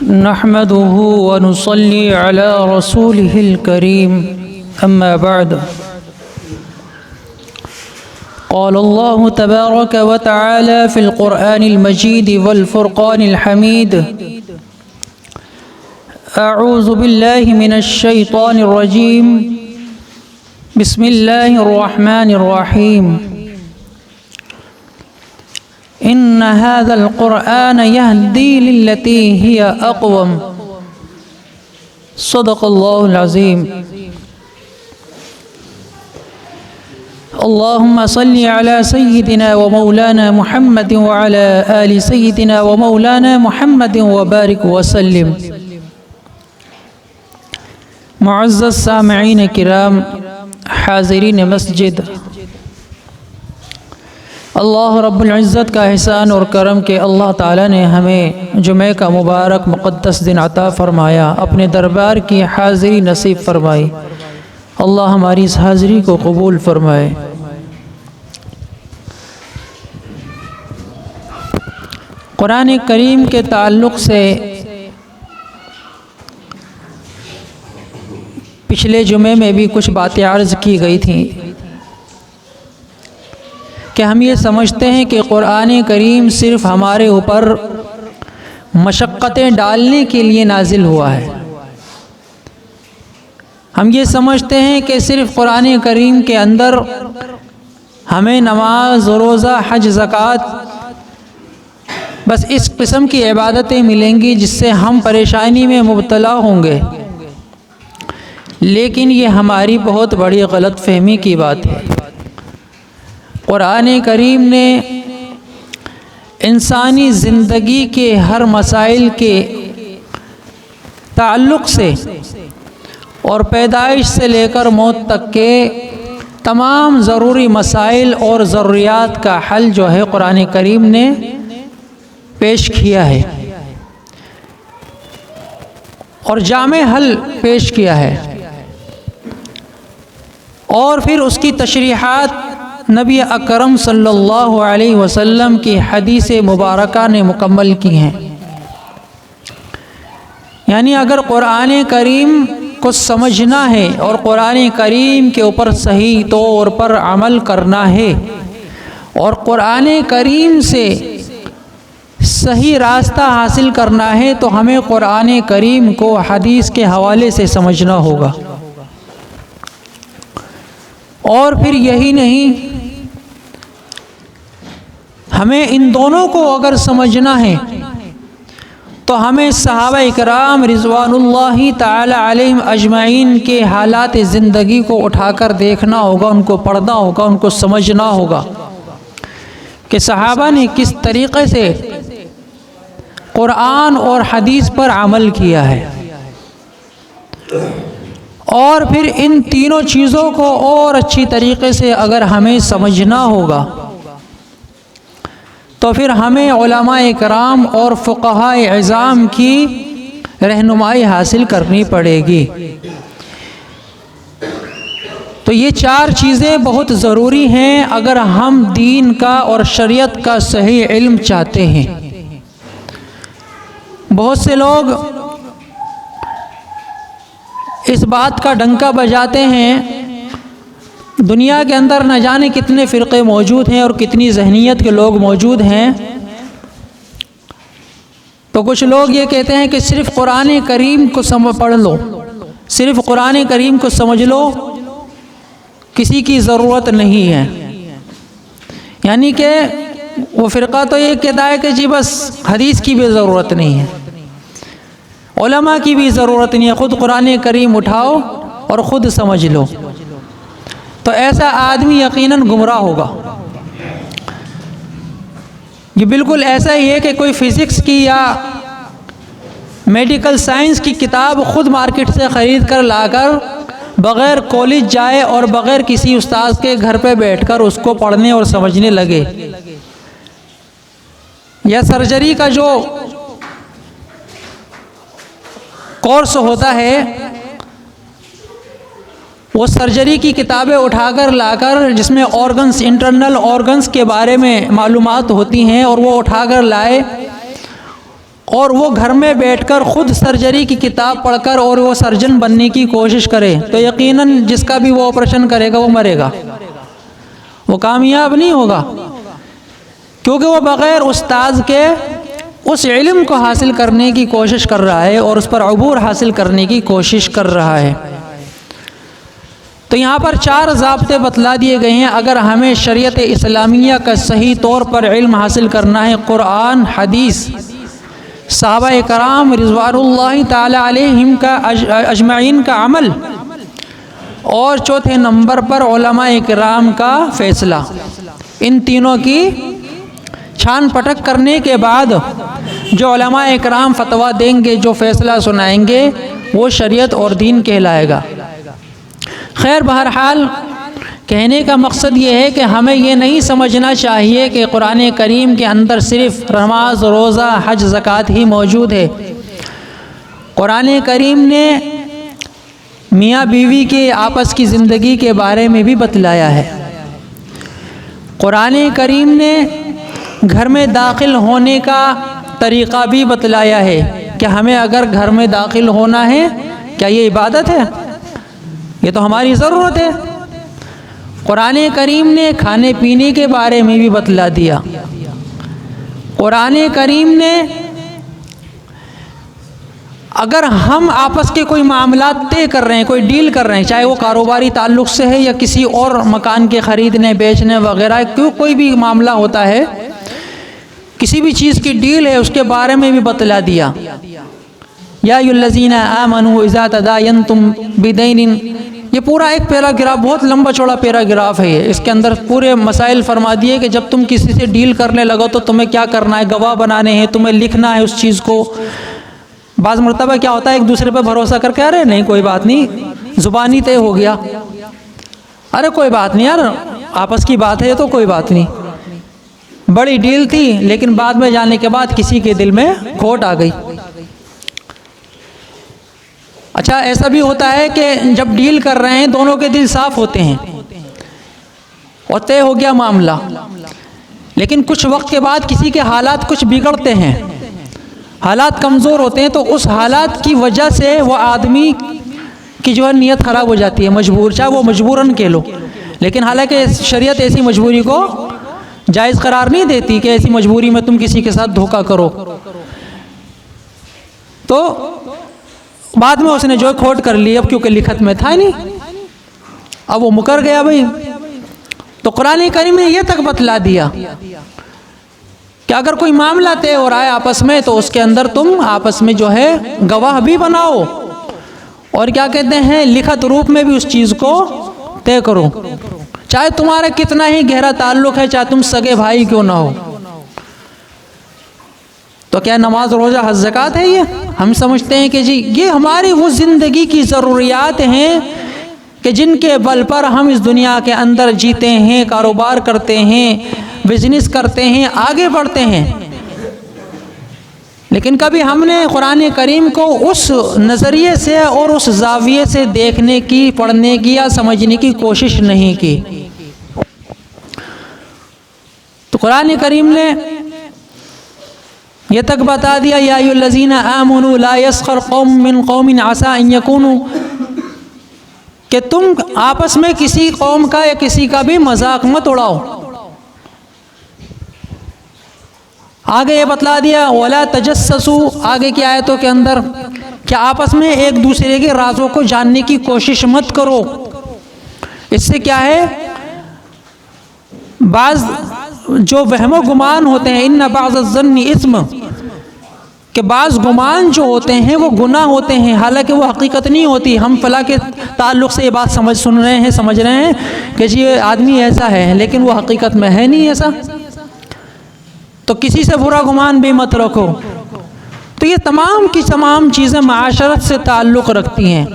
نحمده ونصلي على رسوله الكريم أما بعد قال الله تبارك وتعالى في القرآن المجيد والفرقان الحميد أعوذ بالله من الشيطان الرجيم بسم الله الرحمن الرحيم إن هذا القرآن يهدي للتي هي أقوم صدق الله العظيم اللهم صل على سيدنا ومولانا محمد وعلى آل سيدنا ومولانا محمد وبارك وسلم معزز سامعین کرام، حاضرین مسجد، اللہ رب العزت کا احسان اور کرم کہ اللہ تعالیٰ نے ہمیں جمعہ کا مبارک مقدس دن عطا فرمایا، اپنے دربار کی حاضری نصیب فرمائی۔ اللہ ہماری اس حاضری کو قبول فرمائے۔ قرآن کریم کے تعلق سے پچھلے جمعے میں بھی کچھ باتیں عرض کی گئی تھیں کہ ہم یہ سمجھتے ہیں کہ قرآن کریم صرف ہمارے اوپر مشقتیں ڈالنے کے لیے نازل ہوا ہے۔ ہم یہ سمجھتے ہیں کہ صرف قرآن کریم کے اندر ہمیں نماز، روزہ، حج، زکوٰۃ، بس اس قسم کی عبادتیں ملیں گی جس سے ہم پریشانی میں مبتلا ہوں گے، لیکن یہ ہماری بہت بڑی غلط فہمی کی بات ہے۔ قرآن کریم نے انسانی زندگی کے ہر مسائل کے تعلق سے اور پیدائش سے لے کر موت تک کے تمام ضروری مسائل اور ضروریات کا حل جو ہے قرآن کریم نے پیش کیا ہے اور جامع حل پیش کیا ہے، اور پھر اس کی تشریحات نبی اکرم صلی اللہ علیہ وسلم کی حدیث مبارکہ نے مکمل کی ہیں۔ یعنی اگر قرآن کریم کو سمجھنا ہے اور قرآن کریم کے اوپر صحیح طور پر عمل کرنا ہے اور قرآن کریم سے صحیح راستہ حاصل کرنا ہے تو ہمیں قرآن کریم کو حدیث کے حوالے سے سمجھنا ہوگا۔ اور پھر یہی نہیں، ہمیں ان دونوں کو اگر سمجھنا ہے تو ہمیں صحابہ اکرام رضوان اللہ تعالی علیہم اجمعین کے حالات زندگی کو اٹھا کر دیکھنا ہوگا، ان کو پڑھنا ہوگا، ان کو سمجھنا ہوگا کہ صحابہ نے کس طریقے سے قرآن اور حدیث پر عمل کیا ہے۔ اور پھر ان تینوں چیزوں کو اور اچھی طریقے سے اگر ہمیں سمجھنا ہوگا تو پھر ہمیں علماء کرام اور فقہاء اعظام کی رہنمائی حاصل کرنی پڑے گی۔ تو یہ چار چیزیں بہت ضروری ہیں اگر ہم دین کا اور شریعت کا صحیح علم چاہتے ہیں۔ بہت سے لوگ اس بات کا ڈنکا بجاتے ہیں، دنیا کے اندر نہ جانے کتنے فرقے موجود ہیں اور کتنی ذہنیت کے لوگ موجود ہیں، تو کچھ لوگ یہ کہتے ہیں کہ صرف قرآن کریم کو پڑھ لو، صرف قرآن کریم کو سمجھ لو، کسی کی ضرورت نہیں ہے۔ یعنی کہ وہ فرقہ تو یہ کہتا ہے کہ جی بس حدیث کی بھی ضرورت نہیں ہے، علماء کی بھی ضرورت نہیں ہے، خود قرآن کریم اٹھاؤ اور خود سمجھ لو۔ تو ایسا آدمی یقیناً گمراہ ہوگا۔ یہ بالکل ایسا ہی ہے کہ کوئی فزکس کی یا میڈیکل سائنس کی کتاب خود مارکیٹ سے خرید کر لا کر بغیر کالج جائے اور بغیر کسی استاد کے گھر پہ بیٹھ کر اس کو پڑھنے اور سمجھنے لگے، یا سرجری کا جو کورس ہوتا ہے وہ سرجری کی کتابیں اٹھا کر لا کر، جس میں آرگنز، انٹرنل آرگنز کے بارے میں معلومات ہوتی ہیں، اور وہ اٹھا کر لائے اور وہ گھر میں بیٹھ کر خود سرجری کی کتاب پڑھ کر اور وہ سرجن بننے کی کوشش کرے تو یقیناً جس کا بھی وہ آپریشن کرے گا وہ مرے گا، وہ کامیاب نہیں ہوگا، کیونکہ وہ بغیر استاذ کے اس علم کو حاصل کرنے کی کوشش کر رہا ہے اور اس پر عبور حاصل کرنے کی کوشش کر رہا ہے۔ تو یہاں پر 4 ضابطے بتلا دیے گئے ہیں اگر ہمیں شریعت اسلامیہ کا صحیح طور پر علم حاصل کرنا ہے، قرآن، حدیث، صحابہ کرام رضوان اللہ تعالی علیہم کا اجمعین کا عمل، اور چوتھے نمبر پر علماء کرام کا فیصلہ، ان تینوں کی چھان پٹک کرنے کے بعد جو علماء کرام فتویٰ دیں گے، جو فیصلہ سنائیں گے، وہ شریعت اور دین کہلائے گا۔ خیر بہرحال کہنے کا مقصد یہ ہے کہ ہمیں یہ نہیں سمجھنا چاہیے کہ قرآن کریم کے اندر صرف نماز، روزہ، حج، زکوٰۃ ہی موجود ہے۔ قرآن کریم نے میاں بیوی کے آپس کی زندگی کے بارے میں بھی بتلایا ہے۔ قرآن کریم نے گھر میں داخل ہونے کا طریقہ بھی بتلایا ہے کہ ہمیں اگر گھر میں داخل ہونا ہے، کیا یہ عبادت ہے؟ یہ تو ہماری ضرورت ہے۔ قرآن کریم نے کھانے پینے کے بارے میں بھی بتلا دیا۔ قرآن کریم نے اگر ہم آپس کے کوئی معاملات طے کر رہے ہیں، کوئی ڈیل کر رہے ہیں، چاہے وہ کاروباری تعلق سے ہے یا کسی اور مکان کے خریدنے بیچنے وغیرہ، کوئی بھی معاملہ ہوتا ہے، کسی بھی چیز کی ڈیل ہے، اس کے بارے میں بھی بتلا دیا۔ یا ایھا الذین آمنوا اذا تداینتم بدین، یہ پورا ایک پیراگراف، بہت لمبا چوڑا پیراگراف ہے یہ، اس کے اندر پورے مسائل فرما دیے کہ جب تم کسی سے ڈیل کرنے لگو تو تمہیں کیا کرنا ہے، گواہ بنانے ہیں، تمہیں لکھنا ہے اس چیز کو۔ بعض مرتبہ کیا ہوتا ہے ایک دوسرے پہ بھروسہ کر کے، ارے نہیں کوئی بات نہیں، زبانی طے ہو گیا، ارے کوئی بات نہیں یار، آپس کی بات ہے تو کوئی بات نہیں، بڑی ڈیل تھی لیکن بعد میں جانے کے بعد کسی کے دل میں کھوٹ آ گئی۔ اچھا ایسا بھی ہوتا ہے کہ جب ڈیل کر رہے ہیں دونوں کے دل صاف ہوتے ہیں اور طے ہو گیا معاملہ، لیکن کچھ وقت کے بعد کسی کے حالات کچھ بگڑتے ہیں، حالات کمزور ہوتے ہیں، تو اس حالات کی وجہ سے وہ آدمی کی جو ہے نیت خراب ہو جاتی ہے، مجبور، چاہے وہ مجبوراً کہہ لو، لیکن حالانکہ شریعت ایسی مجبوری کو جائز قرار نہیں دیتی کہ ایسی مجبوری میں تم کسی کے ساتھ دھوکہ کرو۔ تو بعد میں اس نے جو کھوٹ کر لی، اب کیونکہ لکھت میں تھا نہیں، اب وہ مکر گیا بھائی۔ تو قرآن کریم نے یہ تک بتلا دیا کہ اگر کوئی معاملہ طے ہو رہا ہے آپس میں تو اس کے اندر تم آپس میں جو ہے گواہ بھی بناؤ، اور کیا کہتے ہیں لکھت روپ میں بھی اس چیز کو طے کرو، چاہے تمہارا کتنا ہی گہرا تعلق ہے، چاہے تم سگے بھائی کیوں نہ ہو۔ تو کیا نماز، روزہ، حج، زکوٰۃ ہے یہ؟ ہم سمجھتے ہیں کہ جی یہ ہماری وہ زندگی کی ضروریات ہیں کہ جن کے بل پر ہم اس دنیا کے اندر جیتے ہیں، کاروبار کرتے ہیں، بزنس کرتے ہیں، آگے بڑھتے ہیں، لیکن کبھی ہم نے قرآن کریم کو اس نظریے سے اور اس زاویے سے دیکھنے کی، پڑھنے کی یا سمجھنے کی کوشش نہیں کی۔ تو قرآن کریم نے یہ تک بتا دیا، یا ایھا الذین آمنوا لا یسخر قوم من قوم عسى ان یکونوا، کہ تم آپس میں کسی قوم کا یا کسی کا بھی مذاق مت اڑاؤ۔ آگے یہ بتلا دیا ولا تجسسوا، آگے کی آیتوں کے اندر کہ آپس میں ایک دوسرے کے رازوں کو جاننے کی کوشش مت کرو۔ اس سے کیا ہے، بعض جو وہم و گمان ہوتے ہیں، ان بعض الظن اثم، کہ بعض گمان جو ہوتے ہیں وہ گناہ ہوتے ہیں، حالانکہ وہ حقیقت نہیں ہوتی۔ ہم فلاں کے تعلق سے یہ بات سمجھ رہے ہیں کہ جی یہ آدمی ایسا ہے، لیکن وہ حقیقت میں ہے نہیں ایسا۔ تو کسی سے برا گمان بھی مت رکھو۔ تو یہ تمام کی تمام چیزیں معاشرت سے تعلق رکھتی ہیں۔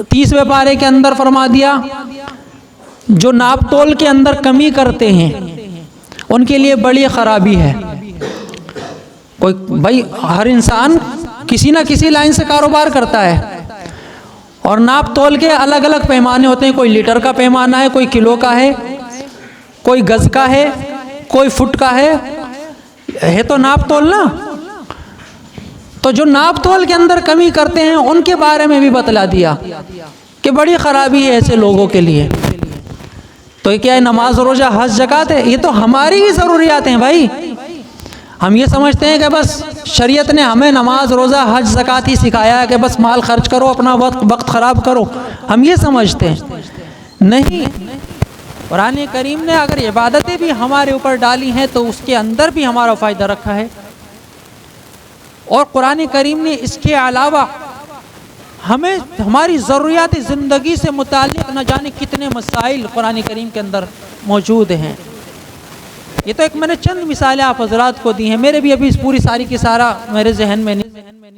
30ویں پارے کے اندر فرما دیا جو ناپ تول کے اندر کمی کرتے ہیں ان کے لیے بڑی خرابی ہے۔ کوئی بھائی ہر انسان کسی نہ کسی لائن سے کاروبار کرتا ہے، اور ناپ تول کے الگ الگ پیمانے ہوتے ہیں، کوئی لیٹر کا پیمانہ ہے، کوئی کلو کا ہے، کوئی گز کا ہے، کوئی فٹ کا ہے تو ناپ تول نا، تو جو ناپ تول کے اندر کمی کرتے ہیں ان کے بارے میں بھی بتلا دیا کہ بڑی خرابی ہے ایسے لوگوں کے لیے۔ تو یہ کیا ہے؟ نماز روزہ حج زکوٰۃ ہے، یہ تو ہماری ہی ضروریات ہیں بھائی۔ ہم یہ سمجھتے ہیں کہ بس شریعت نے ہمیں نماز روزہ حج زکوٰۃ ہی سکھایا ہے کہ بس مال خرچ کرو، اپنا وقت خراب کرو، ہم یہ سمجھتے ہیں۔ نہیں، قرآن کریم نے اگر عبادتیں بھی ہمارے اوپر ڈالی ہیں تو اس کے اندر بھی ہمارا فائدہ رکھا ہے، اور قرآن کریم نے اس کے علاوہ ہمیں ہماری ضروریات زندگی سے متعلق نہ جانے کتنے مسائل قرآن کریم کے اندر موجود ہیں۔ یہ تو ایک میں نے چند مثالیں آپ حضرات کو دی ہیں، میرے بھی ابھی پوری ساری کی سارا میرے ذہن میں نہیں